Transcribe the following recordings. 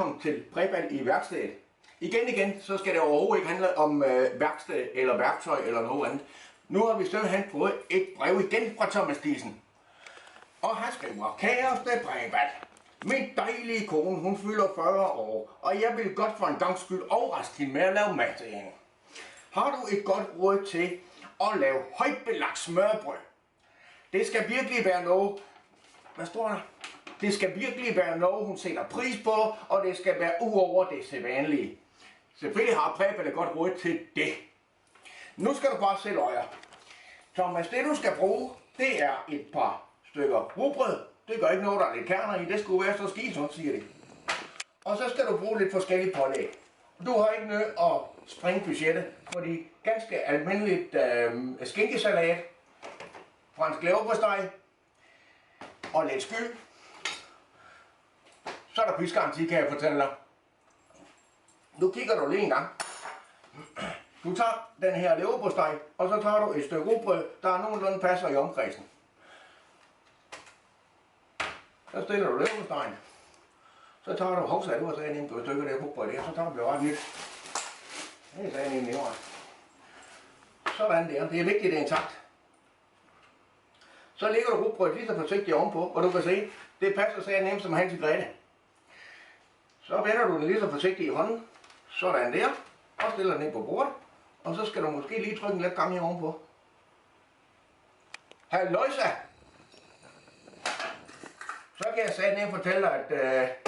velkommen til Preben i værkstedet. Igen, så skal det overhovedet ikke handle om værksted eller værktøj eller noget andet. Nu har vi simpelthen fået et brev igen fra Thomas Diesen. Og han skriver, kæreste Preben, min dejlige kone, hun fylder 40 år, og jeg vil godt for en gangs skyld overraske hende med at lave mad til hende. Har du et godt råd til at lave højtbelagt smørbrød? Det skal virkelig være noget, hvad står der? Det skal virkelig være noget, hun sætter pris på, og det skal være uover det sædvanlige. Selvfølgelig har Preben et godt råd til det. Nu skal du bare sætte øjer. Thomas, det du skal bruge, det er et par stykker rugbrød. Det gør ikke noget, der er lidt kerner i. Det skulle være så skidt, siger de. Og så skal du bruge lidt forskellige pålæg. Du har ikke nødt at springe budgettet, fordi ganske almindeligt skinkesalat, fransk leverpostej og lidt skyld. Så er der prisgaranti, kan jeg fortælle dig. Nu kigger du lige en gang. Du tager den her leverpostej, og så tager du et stykke rugbrød, der er nogenlunde passer i omkredsen. Så stiller du leverpostejen. Så tager du hovsa, du har så en på stykker der rugbrød der, så tager du det ret nyt. Det er sådan en lever. Sådan der. Det er vigtigt, det er intakt. Så lægger du rugbrødet lige så forsigtigt ovenpå, og du kan se, det passer så nemt som Hans i Grete. Så vender du den lige så forsigtigt i hånden, sådan der, og stiller den ind på bordet, og så skal du måske lige trykke en lidt gang her ovenpå. Halløjsa! Så kan jeg sige fortælle dig, at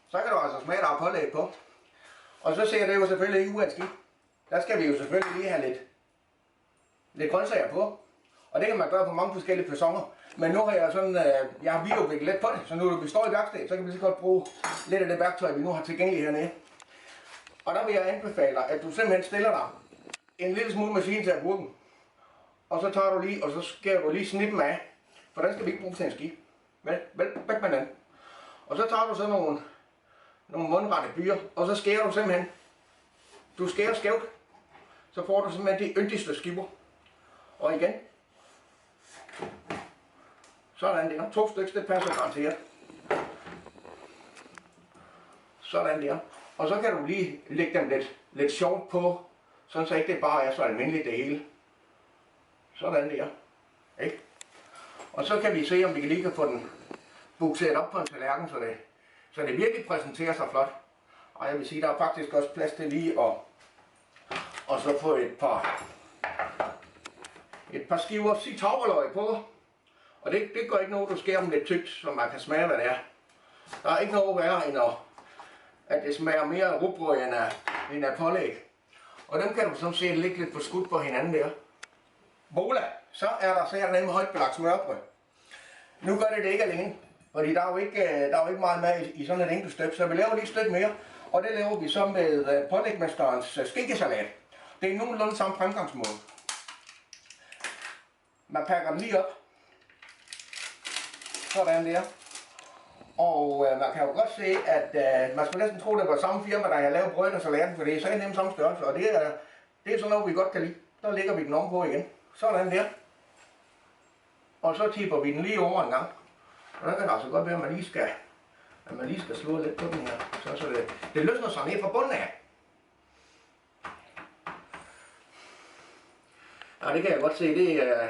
så kan du altså smage dig pålæg på. Og så ser det jo selvfølgelig ikke uanskidt. Der skal vi jo selvfølgelig lige have lidt grøntsager på. Og det kan man gøre på mange forskellige faconer. Men nu har jeg sådan, jeg har videoudviklet lidt på det, så nu vi står i værkstedet, så kan vi så godt bruge lidt af det værktøj, vi nu har tilgængeligt hernede. Og der vil jeg anbefale dig, at du simpelthen stiller dig en lille smule maskine til agurken. Og så tager du lige, og så skærer du lige snippen af, for den skal vi ikke bruge til en ski. Væk med den. Og så tager du så nogle mundrette byer, og så skærer du simpelthen, du skærer skævt, så får du simpelthen de yndigste skiver. Og igen, sådan der, 2 stykker, det passer garanteret. Sådan der. Og så kan du lige lægge dem lidt sjovt på, sådan så ikke det bare er så almindeligt det hele. Sådan der. Ikke? Og så kan vi se, om vi lige kan få den bukseret op på en tallerken, så det virkelig præsenterer sig flot. Og jeg vil sige, der er faktisk også plads til lige og så få et par skiver citraløg på. Og det gør ikke noget, du skærer dem lidt tykt, så man kan smage, hvad det er. Der er ikke noget værre end at det smager mere af rugbrød end af pålæg. Og dem kan du sådan set lægge lidt forskudt på hinanden der. Voila, så er der nemlig højtbelagt smørbrød. Nu gør det ikke alene, fordi der er jo ikke meget med i sådan et enkelt stykke, så vi laver lige et stykke mere. Og det laver vi så med pålægmesterens skinkesalat. Det er nogenlunde samme fremgangsmåde. Man pakker den lige op. Sådan der. Og man kan jo godt se, at man skal næsten tro, det var samme firma, der har lavet brøden og salaten, for det er så nemt samme størrelse, og det er sådan noget, vi godt kan lide. Der lægger vi den ovenpå igen. Sådan der. Og så tipper vi den lige over en gang. Og der kan det altså godt være, at man lige skal slå lidt på den her, så det løsner sig ned fra bunden af. Ja, det kan jeg godt se, det er...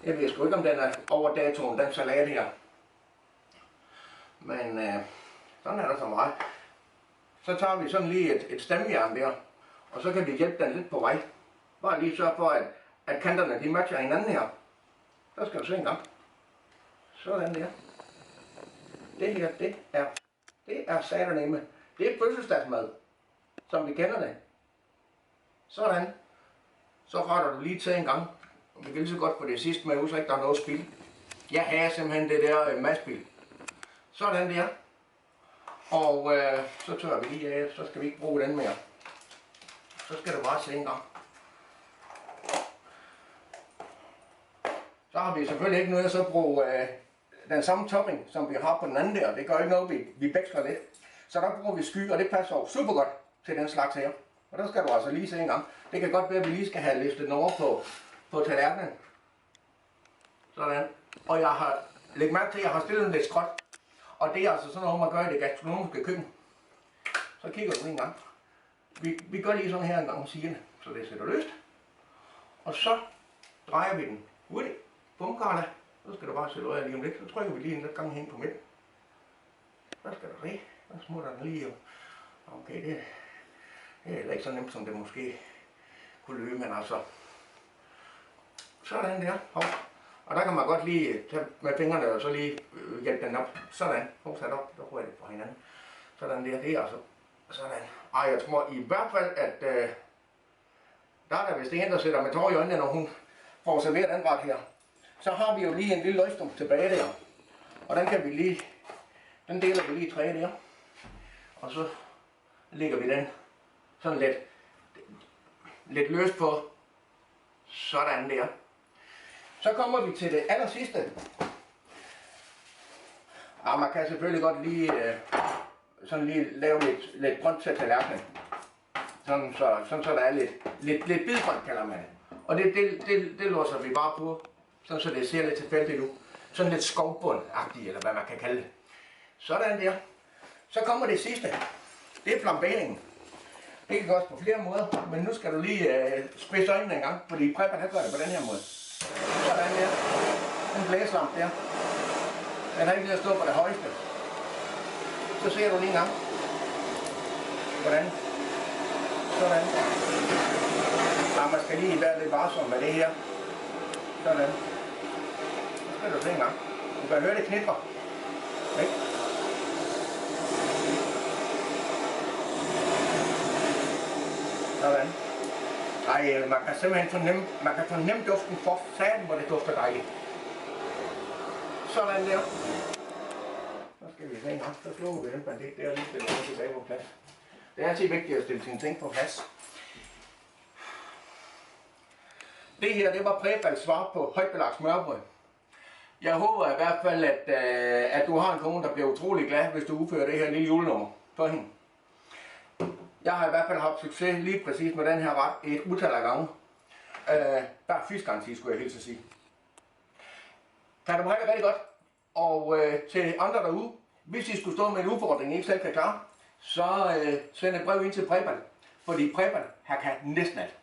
Jeg ved sgu ikke, om den er over datoen, den salat her. Men sådan er der så meget. Så tager vi sådan lige et stemjern der, og så kan vi hjælpe den lidt på vej. Bare lige sørge for, at kanterne de matcher hinanden her. Så skal du se en gang. Sådan der. Det her, det er saternemme. Det er fødselsdagsmad, som vi kender det. Sådan. Så retter du lige til en gang. Og vi kan lige så godt på det sidste med, så ikke der er noget spild. Jeg har simpelthen det der madspild. Sådan der. Og så tørrer vi lige af, så skal vi ikke bruge den mere. Så skal du bare se en gang. Så har vi selvfølgelig ikke noget at så bruge den samme topping, som vi har på den anden der. Det gør ikke noget, vi veksler lidt. Så der bruger vi sky, og det passer jo super godt til den slags her. Og der skal du altså lige se en gang. Det kan godt være, at vi lige skal have listet den over på tallerkenen. Sådan. Og jeg har, læg mærke til, at jeg har stillet den lidt skråt. Og det er altså sådan noget, man gør i det gastronomiske køkken. Så kigger du en gang. Vi gør lige sådan her en gang med sigerne, så det sætter løst. Og så drejer vi den hurtigt. Bum, Karla. Så skal du bare sætte øjet lige om lidt. Så trykker vi lige en gang hen på midten. Så skal der det. Så smutter den lige. Okay, det er ikke så nemt, som det måske kunne løbe, men altså. Sådan der. Hov. Og der kan man godt lige tage med fingrene og så lige hjælpe den op. Sådan. Hov, sat op. Der rører det på hinanden. Sådan der. Det er altså sådan. Ej, jeg tror i hvert fald, at der er der vist en, der sætter med tår i øjnene, når hun får serveret den ret her. Så har vi jo lige en lille løgstum tilbage der. Og den kan vi lige, den deler vi lige i 3 der. Og så lægger vi den sådan lidt løst på. Sådan der. Så kommer vi til det aller sidste. Og man kan selvfølgelig godt lige, sådan lige lave lidt grønt til tallerkenen. Sådan så der er lidt bidgrønt, kalder man det. Og det låser vi bare på, sådan så det ser lidt tilfældigt ud. Sådan lidt skovbundagtigt, eller hvad man kan kalde det. Sådan der. Så kommer det sidste. Det er flamberingen. Det kan gøres på flere måder, men nu skal du lige spidse øjnene en gang, fordi prepperen han gør det på den her måde. Sådan der. En blæslamp der. Den har ikke lige at stå på det højeste. Så ser du lige en gang. Hvordan? Sådan. Ja, man skal lige være lidt varsom med det her. Sådan. Så skal du se en gang. Du kan høre det knitre. Okay. Sådan. Ej, man kan simpelthen fornemme duften for satan, hvor det dufter dejligt. Sådan der. Så skal vi se en gang. Så slukker vi den bandit der og lige stiller den tilbage på plads. Det er altid vigtigt at stille sine ting på plads. Det her, det var Præbals svar på højtbelagt smørbrød. Jeg håber i hvert fald, at du har en kone, der bliver utrolig glad, hvis du udfører det her lille julenummer for hende. Jeg har i hvert fald haft succes lige præcis med den her ret et utal af gange. Der er fiskgaranti, skulle jeg helst sige. Kan du have det rigtig godt. Og til andre derude, hvis I skulle stå med en udfordring, I ikke selv kan klare, så send et brev ind til Præbal. Fordi Præbal, her kan næsten alt.